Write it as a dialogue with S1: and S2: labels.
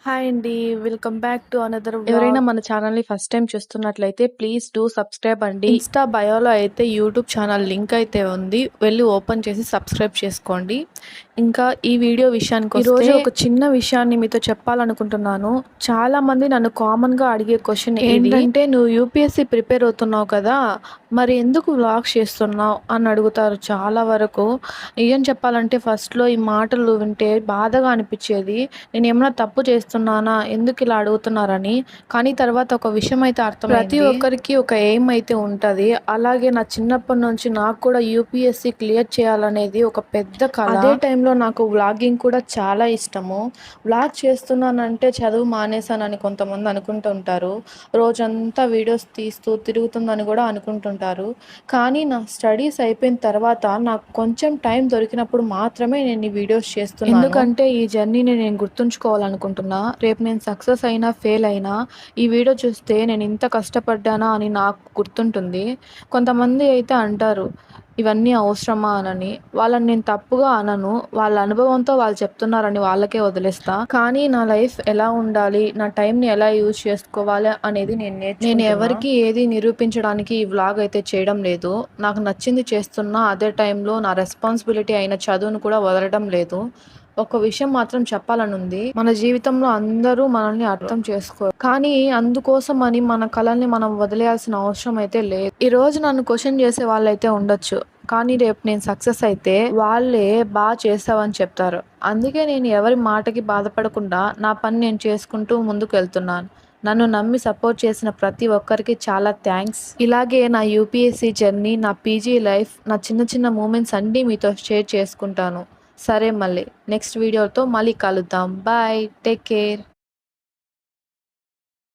S1: Hi అండి. Welcome back to another
S2: ఎవరైనా
S1: vlog.
S2: మన ఛానల్‌ని ఫస్ట్ టైమ్ చూస్తున్నట్లయితే ప్లీజ్ డూ సబ్స్క్రైబ్ అండి.
S1: ఇన్‌స్టా బయోలో అయితే యూట్యూబ్ ఛానల్ లింక్ అయితే ఉంది. వెళ్లి ఓపెన్ చేసి సబ్స్క్రైబ్ చేసుకోండి. ఇంకా ఈ వీడియో విషయానికొస్తే ఈరోజు ఒక చిన్న విషయాన్ని మీతో చెప్పాలనుకుంటున్నాను. చాలామంది నన్ను కామన్‌గా అడిగే క్వెషన్ ఏంటంటే, "నువ్వు యూపీఎస్సీ ప్రిపేర్ అవుతున్నావు కదా! మరి ఎందుకు వ్లాగ్స్ చేస్తున్నావు?" అని అడుగుతారు చాలా వరకు. నిజం చెప్పాలంటే ఫస్ట్‌లో ఈ మాటలు వింటే బాధగా అనిపిచ్చేది. నేనేమన్నా తప్పు చేస్తున్నానా? ఎందుకు ఇలా అడుగుతున్నారని. కానీ తర్వాత ఒక విషయం అయితే అర్థమైంది. ప్రతి ఒక్కరికి ఒక ఎయిమ్ అయితే ఉంటది. అలాగే నా చిన్నప్పటి నుంచి నాకు కూడా యూపీఎస్సీ క్లియర్ చేయాలనేది ఒక పెద్ద కల. అదే టైంలో నాకు వ్లాగింగ్ కూడా చాలా ఇష్టము. వ్లాగ్ చేస్తున్నానంటే చదువు మానేశానని కొంతమంది అనుకుంటుంటారు. రోజంతా వీడియోస్ తీస్తూ తిరుగుతుందని కూడా అనుకుంటుంటారు. కానీ నా స్టడీస్ అయిపోయిన తర్వాత నాకు కొంచెం టైం దొరికినప్పుడు మాత్రమే నేను ఈ వీడియోస్ చేస్తున్నాను. ఎందుకంటే ఈ జర్నీని నేను గుర్తుంచుకోవాలనుకుంటున్నా. రేపు నేను సక్సెస్ అయినా, ఫెయిల్ అయినా ఈ వీడియో చూస్తే నేను ఇంత కష్టపడ్డానా అని నాకు గుర్తుంటుంది. కొంతమంది అయితే అంటారు, ఇవన్నీ అవసరమా అనని. వాళ్ళని నేను తప్పుగా అనను. వాళ్ళ అనుభవంతో వాళ్ళు చెప్తున్నారని వాళ్ళకే వదిలేస్తా. కానీ నా లైఫ్ ఎలా ఉండాలి, నా టైంని ఎలా యూజ్ చేసుకోవాలి అనేది నేను నేర్చుకుంటున్నా. నేను ఎవరికీ ఏది నిరూపించడానికి ఈ వ్లాగ్ అయితే చేయడం లేదు. నాకు నచ్చింది చేస్తున్నా. అదే టైంలో నా రెస్పాన్సిబిలిటీ అయిన చదువును కూడా వదలడం లేదు. ఒక విషయం మాత్రం చెప్పాలనుంది. మన జీవితంలో అందరూ మనల్ని అర్థం చేసుకోరు. కానీ అందుకోసమని మన కలల్ని మనం వదిలేయాల్సిన అవసరం అయితే లేదు. ఈరోజు నన్ను క్వెషన్ చేసే వాళ్ళైతే ఉండొచ్చు. కానీ రేపు నేను సక్సెస్ అయితే వాళ్ళే చేసావని చెప్తారు. అందుకే నేను ఎవరి మాటకి బాధపడకుండా నా పని నేను చేసుకుంటూ ముందుకెళ్తున్నాను. నన్ను నమ్మి సపోర్ట్ చేసిన ప్రతి ఒక్కరికి చాలా థ్యాంక్స్. ఇలాగే నా యూపీఎస్సీ జర్నీ, నా పీజీ లైఫ్, నా చిన్న చిన్న మూమెంట్స్ అన్నీ మీతో షేర్ చేసుకుంటాను. సరే మళ్ళీ నెక్స్ట్ వీడియోతో మళ్ళీ కలుద్దాం. బాయ్. Take care.